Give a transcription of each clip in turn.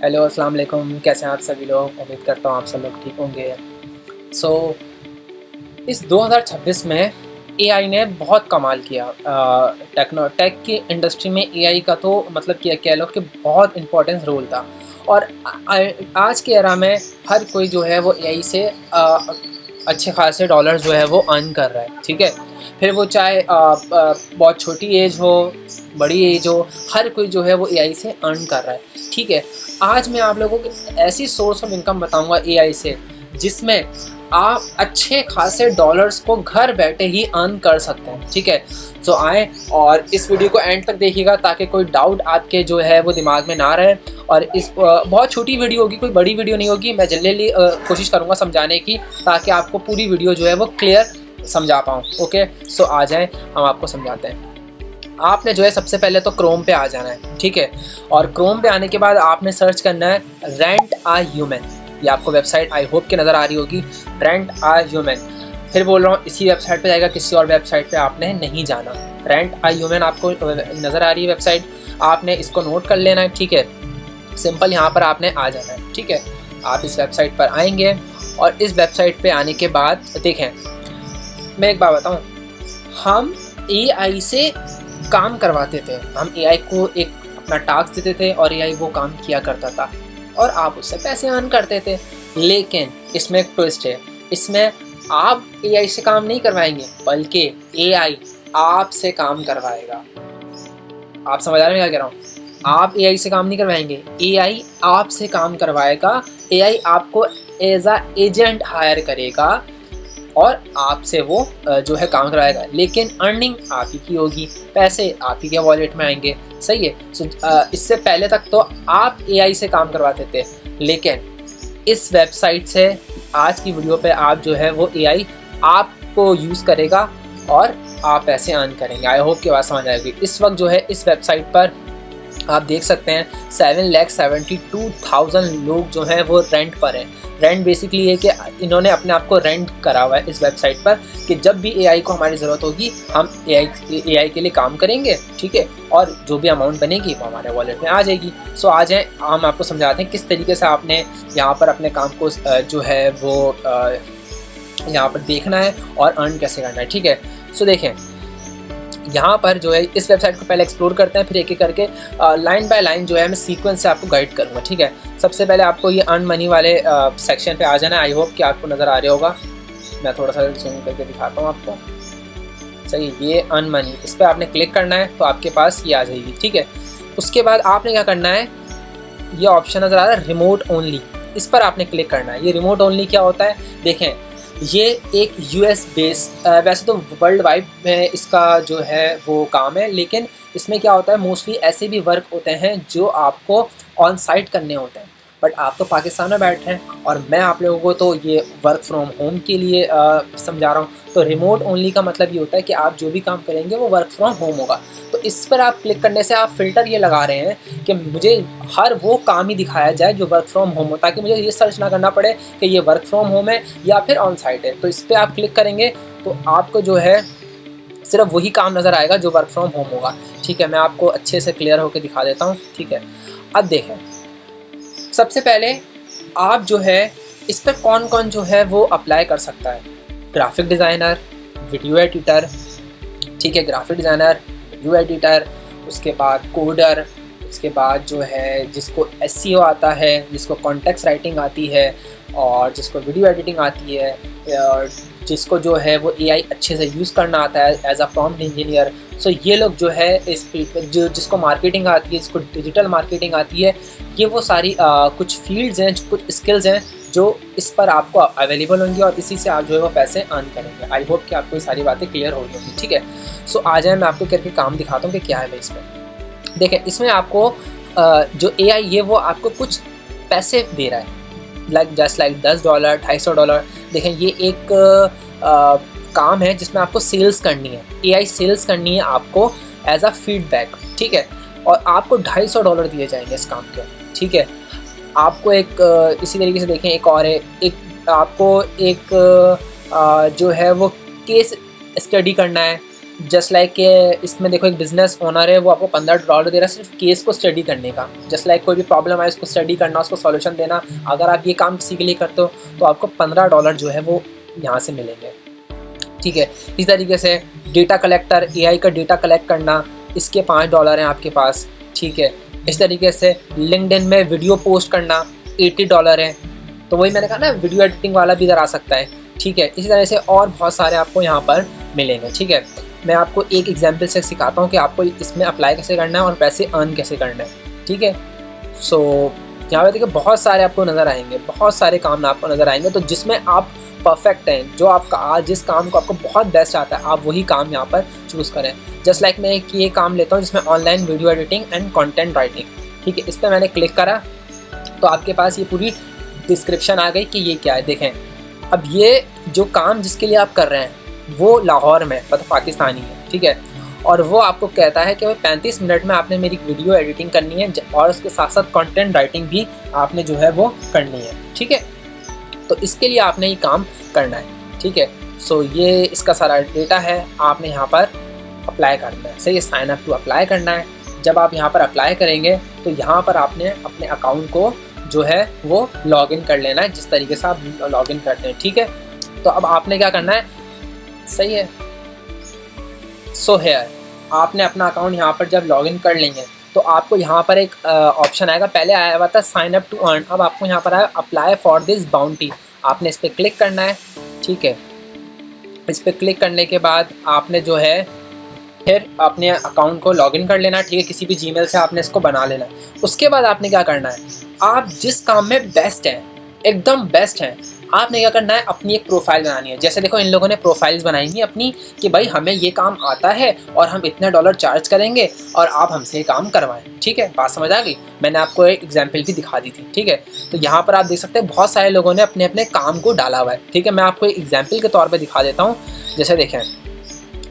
Hello अस्सलाम वालेकुम, कैसे हैं आप सभी लोग। उम्मीद करता हूँ आप सब लोग ठीक होंगे। सो इस 2026 में एआई ने बहुत कमाल किया। टेक की इंडस्ट्री में एआई का तो मतलब कि कह लो कि बहुत इम्पोर्टेंस रोल था। और आज के एरा में हर कोई जो है वो एआई से अच्छे खासे डॉलर जो है वो अर्न कर रहा है। ठीक है, फिर वो चाहे बहुत छोटी एज हो, बड़ी एज हो, हर कोई जो है वो एआई से अर्न कर रहा है। ठीक है, आज मैं आप लोगों को ऐसी सोर्स ऑफ इनकम बताऊंगा एआई से जिसमें आप अच्छे खासे डॉलर्स को घर बैठे ही अर्न कर सकते हैं। ठीक है, तो आए और इस वीडियो को एंड तक देखिएगा ताकि कोई डाउट आपके जो है वो दिमाग में ना रहे। और इस बहुत छोटी वीडियो होगी, कोई बड़ी वीडियो नहीं होगी। मैं जल्दी कोशिश करूँगा समझाने की ताकि आपको पूरी वीडियो जो है वो क्लियर समझा पाऊँ। ओके, सो आ जाएँ, हम आपको समझाते हैं। आपने जो है सबसे पहले तो क्रोम पे आ जाना है। ठीक है, और क्रोम पे आने के बाद आपने सर्च करना है रेंट आ ह्यूमन। ये आपको वेबसाइट आई होप कि नज़र आ रही होगी, रेंट आ ह्यूमन। फिर बोल रहा हूँ इसी वेबसाइट पे जाएगा, किसी और वेबसाइट पे आपने नहीं जाना। रेंट आ ह्यूमन आपको नज़र आ रही है वेबसाइट, आपने इसको नोट कर लेना है। ठीक है, सिंपल यहाँ पर आपने आ जाना है। ठीक है, आप इस वेबसाइट पर आएंगे और इस वेबसाइट पे आने के बाद देखें, मैं एक बात बताऊँ, हम एआई से काम करवाते थे। हम एआई को एक अपना टास्क देते थे और एआई वो काम किया करता था और आप उससे पैसे अर्न करते थे। लेकिन इसमें एक ट्विस्ट है, इसमें आप एआई से काम नहीं करवाएंगे बल्कि एआई आपसे काम करवाएगा। आप समझ आ रहे हैं क्या कह रहा हूँ? आप एआई से काम नहीं करवाएंगे, एआई आपसे काम करवाएगा। एआई आपको एज अ एजेंट हायर करेगा और आपसे वो जो है काम करवाएगा, लेकिन अर्निंग आप ही की होगी, पैसे आप ही के वॉलेट में आएंगे। सही है। सो इससे पहले तक तो आप एआई से काम करवाते थे, लेकिन इस वेबसाइट से आज की वीडियो पे आप जो है वो एआई आपको यूज़ करेगा और आप पैसे अर्न करेंगे। आई होप की बात समझ आएगी। इस वक्त जो है इस वेबसाइट पर आप देख सकते हैं 7,72,000 लोग जो हैं वो रेंट पर हैं। रेंट बेसिकली है कि इन्होंने अपने आप को रेंट करा हुआ है इस वेबसाइट पर कि जब भी एआई को हमारी ज़रूरत होगी हम एआई के लिए काम करेंगे। ठीक है, और जो भी अमाउंट बनेगी वो हमारे वॉलेट में आ जाएगी। सो आ जाएँ, हम आपको समझाते हैं किस तरीके से आपने यहाँ पर अपने काम को जो है वो यहाँ पर देखना है और अर्न कैसे करना है। ठीक है, सो देखें यहाँ पर जो है इस वेबसाइट को पहले एक्सप्लोर करते हैं, फिर एक एक करके लाइन बाय लाइन जो है मैं सीक्वेंस से आपको गाइड करूँगा। ठीक है, सबसे पहले आपको ये अर्न मनी वाले सेक्शन पे आ जाना है। आई होप कि आपको नज़र आ रहा होगा, मैं थोड़ा सा जूम करके दिखाता हूँ आपको। सही, ये अर्न मनी, इस पर आपने क्लिक करना है तो आपके पास ये आ जाएगी। ठीक है, उसके बाद आपने क्या करना है, ये ऑप्शन नज़र आ रहा है रिमोट ओनली, इस पर आपने क्लिक करना है। ये रिमोट ओनली क्या होता है देखें, ये एक यूएस बेस, वैसे तो वर्ल्ड वाइड में इसका जो है वो काम है, लेकिन इसमें क्या होता है मोस्टली ऐसे भी वर्क होते हैं जो आपको ऑन साइट करने होते हैं। बट आप तो पाकिस्तान में बैठे हैं और मैं आप लोगों को तो ये वर्क फ्रॉम होम के लिए समझा रहा हूँ। तो रिमोट ओनली का मतलब ये होता है कि आप जो भी काम करेंगे वो वर्क फ्रॉम होम होगा। तो इस पर आप क्लिक करने से आप फ़िल्टर ये लगा रहे हैं कि मुझे हर वो काम ही दिखाया जाए जो वर्क फ्रॉम होम हो, ताकि मुझे ये सर्च ना करना पड़े कि ये वर्क फ्रॉम होम है या फिर ऑन साइट है। तो इस पर आप क्लिक करेंगे तो आपको जो है सिर्फ वही काम नज़र आएगा जो वर्क फ्रॉम होम होगा। ठीक है, मैं आपको अच्छे से क्लियर होकर दिखा देता हूँ। ठीक है, अब देखें, सबसे पहले आप जो है इस पर कौन कौन जो है वो अप्लाई कर सकता है। Graphic designer, video editor. ठीक है, ग्राफिक डिज़ाइनर, वीडियो एडिटर, उसके बाद कोडर, उसके बाद जो है जिसको एसईओ आता है, जिसको कॉन्टेक्स्ट राइटिंग आती है और जिसको वीडियो एडिटिंग आती है, और जिसको जो है वो एआई अच्छे से यूज़ करना आता है एज अ प्रॉम्प्ट इंजीनियर। सो ये लोग जो है इस जो जिसको मार्केटिंग आती है, जिसको डिजिटल मार्केटिंग आती है, ये वो सारी कुछ फील्ड्स हैं, कुछ स्किल्स हैं जो इस पर आपको अवेलेबल होंगी और इसी से आप जो है वो पैसे अर्न करेंगे। आई होप कि आपको ये सारी बातें क्लियर हो गई होंगी। ठीक है, सो आ जाए, मैं आपको करके काम दिखाता हूँ कि क्या है इसमें। देखें, इसमें आपको जो एआई है वो आपको कुछ पैसे दे रहा है, जस्ट लाइक $10, $250। देखें, ये एक काम है जिसमें आपको सेल्स करनी है, एआई सेल्स करनी है आपको एज अ फीडबैक। ठीक है, और आपको $250 दिए जाएंगे इस काम के। ठीक है, आपको एक इसी तरीके से देखें, एक और है, एक आपको एक जो है वो केस स्टडी करना है जस्ट लाइक इसमें देखो एक बिजनेस ओनर है, वो आपको $15 दे रहा है सिर्फ केस को स्टडी करने का। जस्ट लाइक कोई भी प्रॉब्लम आए उसको स्टडी करना, उसको सॉल्यूशन देना। अगर आप ये काम किसी के लिए करते हो तो आपको $15 जो है वो यहाँ से मिलेंगे, ठीक है। इस तरीके से डेटा कलेक्टर, एआई का डेटा कलेक्ट करना, इसके $5 हैं आपके पास, ठीक है। इस तरीके से लिंक्डइन में वीडियो पोस्ट करना $80 है। तो वही मैंने कहा ना, वीडियो एडिटिंग वाला भी इधर आ सकता है, ठीक है। इसी तरह से और बहुत सारे आपको यहाँ पर मिलेंगे, ठीक है। मैं आपको एक एग्जाम्पल से सिखाता हूँ कि आपको इसमें अप्लाई कैसे करना है और पैसे अर्न कैसे करना है, ठीक है। सो यहाँ पे देखिए बहुत सारे आपको नज़र आएंगे, बहुत सारे काम आपको नज़र आएंगे। तो जिसमें आप परफेक्ट हैं, जो आपका जिस काम को आपको बहुत बेस्ट आता है, आप वही काम यहाँ पर चूज़ करें। जस्ट लाइक मैं ये काम लेता हूँ जिसमें online video editing and content writing, ठीक है। इस पर मैंने क्लिक करा तो आपके पास ये पूरी डिस्क्रिप्शन आ गई कि ये क्या है। देखें, अब ये जो काम जिसके लिए आप कर रहे हैं वो लाहौर में, मतलब पाकिस्तानी है, ठीक है। और वो आपको कहता है कि भाई 35 मिनट में आपने मेरी वीडियो एडिटिंग करनी है और उसके साथ साथ कंटेंट राइटिंग भी आपने जो है वो करनी है, ठीक है। तो इसके लिए आपने ये काम करना है, ठीक है। सो ये इसका सारा डेटा है, आपने यहाँ पर अप्लाई करना है, सही है, साइन अप टू अप्लाई करना है। जब आप यहाँ पर अप्लाई करेंगे तो यहाँ पर आपने अपने अकाउंट को जो है वो लॉगिन कर लेना है, जिस तरीके से आप लॉगिन करते हैं, ठीक है। तो अब आपने क्या करना है, सही है। सो हेयर आपने अपना अकाउंट यहाँ पर जब लॉगिन कर लेंगे तो आपको यहाँ पर एक ऑप्शन आएगा, पहले आया हुआ था साइन अप टू अर्न, अब आपको यहाँ पर आया अप्लाई फॉर दिस बाउंटी। आपने इस पर क्लिक करना है, ठीक है। इस पर क्लिक करने के बाद आपने जो है फिर अपने अकाउंट को लॉगिन कर लेना, ठीक है। किसी भी जीमेल से आपने इसको बना लेना है। उसके बाद आपने क्या करना है, आप जिस काम में बेस्ट हैं, एकदम बेस्ट हैं, आपने क्या करना है, अपनी एक प्रोफाइल बनानी है। जैसे देखो इन लोगों ने प्रोफाइल्स बनाई हैं अपनी कि भाई हमें ये काम आता है और हम इतने $, चार्ज करेंगे और आप हमसे ये काम करवाएं, ठीक है। बात समझ आ गई? मैंने आपको एक एग्जांपल भी दिखा दी थी, ठीक है। तो यहाँ पर आप देख सकते हैं बहुत सारे लोगों ने अपने अपने काम को डाला हुआ है, ठीक है। मैं आपको एक एग्जाम्पल के तौर पर दिखा देता हूँ। जैसे देखें,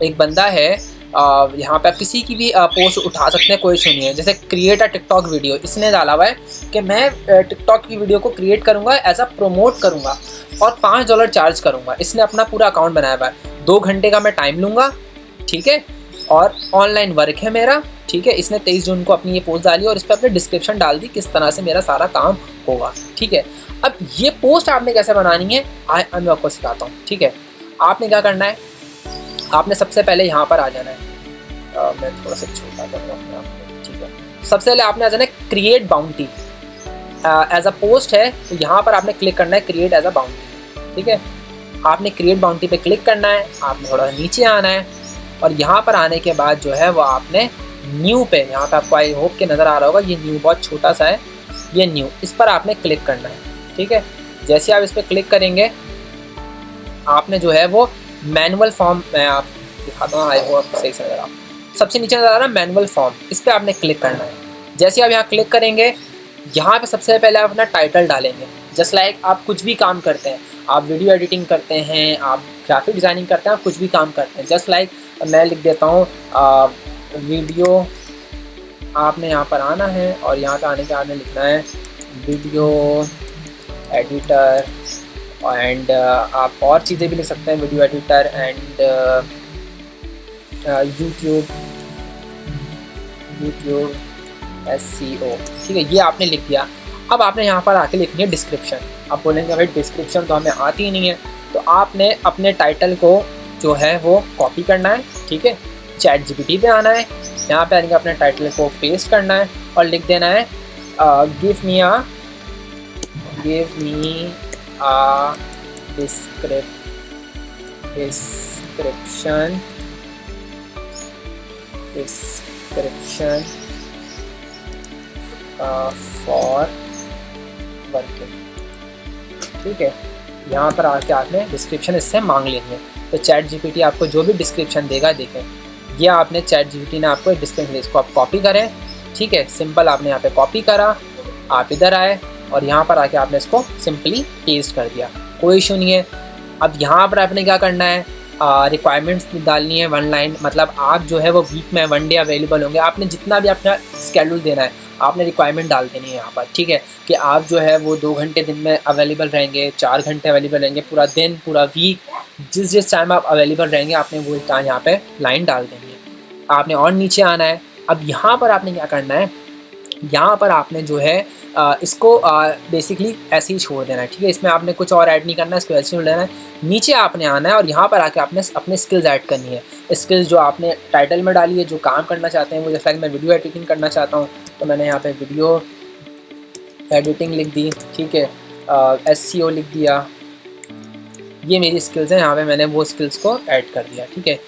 एक बंदा है, यहाँ पे आप किसी की भी पोस्ट उठा सकते हैं, कोई सुनिए। जैसे क्रिएट अ टिकटॉक वीडियो, इसने डाला हुआ है कि मैं टिकटॉक की वीडियो को क्रिएट करूँगा, एज अ प्रमोट करूँगा और $5 चार्ज करूँगा। इसने अपना पूरा अकाउंट बनाया हुआ है, 2 घंटे का मैं टाइम लूँगा, ठीक है। और ऑनलाइन वर्क है मेरा, ठीक है। इसने 23 जून को अपनी ये पोस्ट डाली और इस पर अपने डिस्क्रिप्शन डाल दी किस तरह से मेरा सारा काम होगा, ठीक है। अब ये पोस्ट आपने कैसे बनानी है मैं आपको सिखाता हूँ, ठीक है। आपने क्या करना है, आपने सबसे पहले यहाँ पर आ जाना है। मैं थोड़ा सा छोटा करूँगा अपने आप को, ठीक है। सबसे पहले आपने आ जाना है create bounty, as a post है, तो यहाँ पर आपने क्लिक करना है क्रिएट एज अ बाउंटी, ठीक है। आपने क्रिएट बाउंटी पे क्लिक करना है, आपने थोड़ा नीचे आना है और यहाँ पर आने के बाद जो है वो आपने न्यू पे, यहाँ पे आपको आई होप के नज़र आ रहा होगा, ये न्यू बहुत छोटा सा है, ये न्यू, इस पर आपने क्लिक करना है, ठीक है। जैसे आप इस पर क्लिक करेंगे आपने जो है वो मैनुअल फॉर्म, मैं आप दिखाता हूँ, आई होप सही से नज़र आप, सबसे नीचे नज़र आ रहा है मैनुअल फॉर्म, इस पर आपने क्लिक करना है। जैसे आप यहाँ क्लिक करेंगे, यहाँ पे सबसे पहले आप अपना टाइटल डालेंगे। जस्ट लाइक आप कुछ भी काम करते हैं, आप वीडियो एडिटिंग करते हैं, आप ग्राफिक डिज़ाइनिंग करते हैं, आप कुछ भी काम करते हैं। जस्ट लाइक मैं लिख देता हूँ वीडियो, आपने यहाँ पर आना है और यहाँ पर आने के बाद लिखना है वीडियो एडिटर, एंड आप और चीज़ें भी लिख सकते हैं, video editor and YouTube SEO, ठीक है। ये आपने लिख दिया। अब आपने यहाँ पर आके लिखनी है डिस्क्रिप्शन। आप बोलेंगे भाई डिस्क्रिप्शन तो हमें आती ही नहीं है, तो आपने अपने टाइटल को जो है वो कॉपी करना है, ठीक है। ChatGPT पे आना है, यहाँ पे आने के अपने टाइटल को पेस्ट करना है और लिख देना है give me a description for working, ठीक है। यहाँ पर आके आपने डिस्क्रिप्शन इससे मांग लेनी है। तो ChatGPT आपको जो भी डिस्क्रिप्शन देगा, देखें ये आपने ChatGPT ने आपको डिस्क्रिप्शन, इसको आप कॉपी करें, ठीक है। सिंपल आपने यहाँ पे कॉपी करा, आप इधर आए और यहाँ पर आके आपने इसको सिंपली पेस्ट कर दिया, कोई इशू नहीं है। अब यहाँ पर आपने क्या करना है, रिक्वायरमेंट्स डालनी है 1 लाइन, मतलब आप जो है वो वीक में 1 डे अवेलेबल होंगे। आपने जितना भी अपना स्केड्यूल देना है आपने रिक्वायरमेंट डाल देनी है यहाँ पर, ठीक है, कि आप जो है वो 2 घंटे दिन में अवेलेबल रहेंगे, 4 घंटे अवेलेबल रहेंगे, पूरा दिन पूरा वीक जिस टाइम आप अवेलेबल रहेंगे आपने वो टाइम यहाँ पे लाइन डाल देनी है। आपने और नीचे आना है। अब यहाँ पर आपने क्या करना है, यहाँ पर आपने जो है इसको बेसिकली ऐसे ही छोड़ देना है, ठीक है, इसमें आपने कुछ और ऐड नहीं करना है, इसको ऐसे छोड़ देना है। नीचे आपने आना है और यहाँ पर आके आपने अपने स्किल्स ऐड करनी है। स्किल्स जो आपने टाइटल में डाली है, जो काम करना चाहते हैं वो, जैसा कि मैं वीडियो एडिटिंग करना चाहता हूँ तो मैंने यहाँ पे वीडियो एडिटिंग लिख दी, ठीक है, SEO लिख दिया। ये मेरी स्किल्स हैं, यहाँ पे मैंने वो स्किल्स को ऐड कर दिया, ठीक है।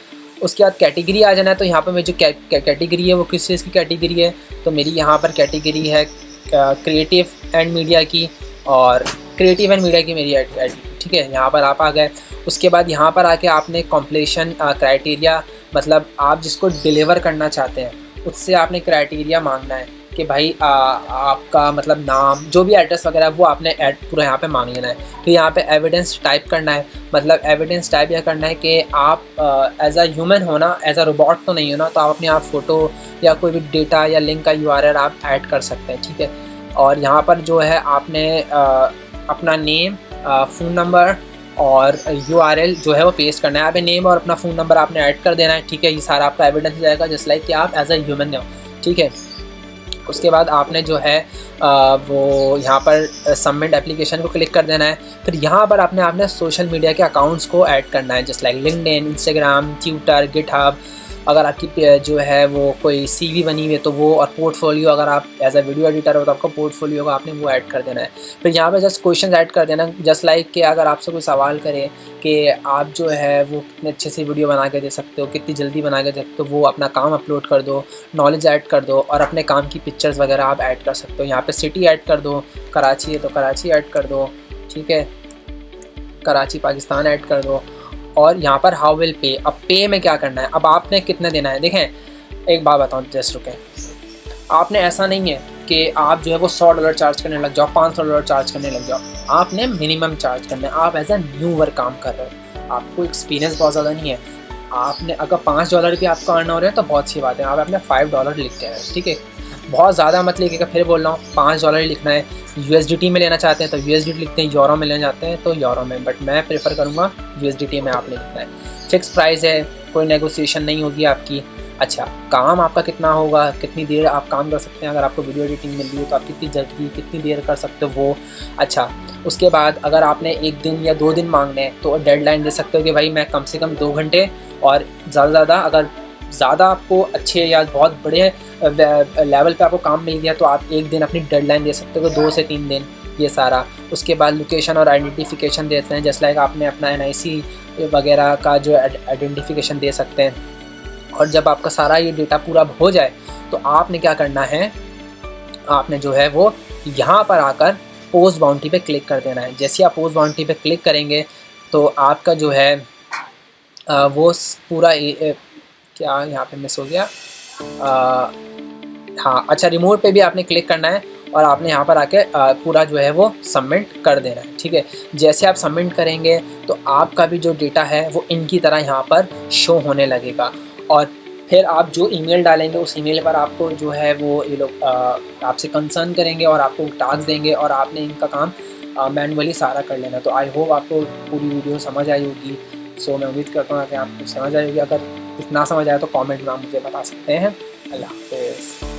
उसके बाद कैटेगरी आ जाना है, तो यहाँ पर मेरी जो कैटेगरी है वो किस चीज़ की कैटेगरी है, तो मेरी यहाँ पर कैटेगरी है क्रिएटिव एंड मीडिया की, और क्रिएटिव एंड मीडिया की मेरी ऐड, ठीक है, यहाँ पर आप आ गए। उसके बाद यहाँ पर आके आपने कॉम्प्लीशन क्राइटेरिया, मतलब आप जिसको डिलीवर करना चाहते हैं उससे आपने क्राइटेरिया मांगना है कि भाई आपका मतलब नाम, जो भी एड्रेस वगैरह वो आपने पूरा यहाँ पे मांग लेना है। फिर यहाँ पे एविडेंस टाइप करना है, मतलब एविडेंस टाइप यह करना है कि आप एज अ ह्यूमन होना, एज अ रोबोट तो नहीं होना, तो आप अपने आप फ़ोटो या कोई भी डेटा या लिंक का URL आप ऐड कर सकते हैं, ठीक है। और यहाँ पर जो है आपने अपना नेम, फ़ोन नंबर और URL जो है वो पेस्ट करना है। यहाँ पे नेम और अपना फ़ोन नंबर आपने ऐड कर देना है, ठीक है। ये सारा आपका एविडेंस हो जाएगा, जस्ट लाइक कि आप एज अ ह्यूमन हो, ठीक है। उसके बाद आपने जो है वो यहाँ पर सबमिट एप्लीकेशन को क्लिक कर देना है। फिर यहाँ पर आपने सोशल मीडिया के अकाउंट्स को ऐड करना है, just like LinkedIn, Instagram, Twitter, GitHub. अगर आपकी जो है वो कोई CV बनी हुई है तो वो, और पोर्टफोलियो, अगर आप एज अ वीडियो एडिटर हो तो आपका पोर्टफोलियो का आपने वो ऐड कर देना है। फिर यहाँ पे जस्ट क्वेश्चन ऐड कर देना, जस्ट लाइक कि अगर आपसे कोई सवाल करे कि आप जो है वो कितने अच्छे से वीडियो बना के दे सकते हो, कितनी जल्दी बना के दे सकते हो, वो अपना काम अपलोड कर दो, नॉलेज ऐड कर दो, और अपने काम की पिक्चर्स वगैरह आप ऐड कर सकते हो। यहाँ पर सिटी ऐड कर दो, कराची है तो कराची ऐड कर दो, ठीक है, कराची पाकिस्तान ऐड कर दो। और यहाँ पर हाउ विल पे, अब पे में क्या करना है, अब आपने कितने देना है। देखें एक बात बताऊँ, जस्ट रुकें, आपने ऐसा नहीं है कि आप जो है वो $100 चार्ज करने लग जाओ, $500 चार्ज करने लग जाओ। आपने मिनिमम चार्ज करना है। आप एज अ न्यू वर्क काम कर रहे हो, आपको एक्सपीरियंस बहुत ज़्यादा नहीं है। आपने अगर $5 भी आपको अर्न हो रहे हैं तो बहुत सी बात है, आप अपने $5 लिखते हैं, ठीक है। बहुत ज़्यादा मत लिखिएगा, फिर बोल रहा हूँ $5 ही लिखना है। USDT में लेना चाहते हैं तो USDT लिखते हैं, यूरो में लेना चाहते हैं तो यूरो में, बट मैं प्रेफर करूँगा USDT में आपने लिखना है। फ़िक्स प्राइस है, कोई नेगोशिएशन नहीं होगी आपकी। अच्छा, काम आपका कितना होगा, कितनी देर आप काम कर सकते हैं, अगर आपको वीडियो एडिटिंग मिल रही है तो आप कितनी जल्दी कितनी देर कर सकते हो वो। अच्छा, उसके बाद अगर आपने 1 दिन या 2 दिन मांगने हैं तो डेडलाइन दे सकते हो कि भाई मैं कम से कम 2 घंटे, और ज़्यादा से ज़्यादा अगर ज़्यादा आपको अच्छे या बहुत बड़े लेवल पे आपको काम मिल गया तो आप 1 दिन अपनी डेडलाइन दे सकते हो, 2 से 3 दिन, ये सारा। उसके बाद लोकेशन और आइडेंटिफिकेशन देते हैं, जस्ट लाइक आपने अपना NIC वगैरह का जो आइडेंटिफिकेशन दे सकते हैं। और जब आपका सारा ये डेटा पूरा हो जाए तो आपने क्या करना है, आपने जो है वो यहाँ पर आकर पोस्ट बाउंटी पे क्लिक कर देना है। जैसे आप पोस्ट बाउंटी पे क्लिक करेंगे तो आपका जो है वो पूरा क्या यहाँ पे मिस हो गया, हाँ अच्छा, रिमोट पे भी आपने क्लिक करना है और आपने यहाँ पर आके पूरा जो है वो सबमिट कर देना है, ठीक है। जैसे आप सबमिट करेंगे तो आपका भी जो डेटा है वो इनकी तरह यहाँ पर शो होने लगेगा, और फिर आप जो ईमेल डालेंगे उस ईमेल पर आपको जो है वो ये लोग आपसे कंसर्न करेंगे और आपको टास्क देंगे, और आपने इनका काम मैनुअली सारा कर लेना। तो आई होप आपको पूरी वीडियो समझ आई होगी। सो मैं उम्मीद करता हूँ कि आपको समझ आई होगी। अगर कुछ ना समझ आए तो कमेंट में आप मुझे बता सकते हैं। अल्लाह हाफ़िज़।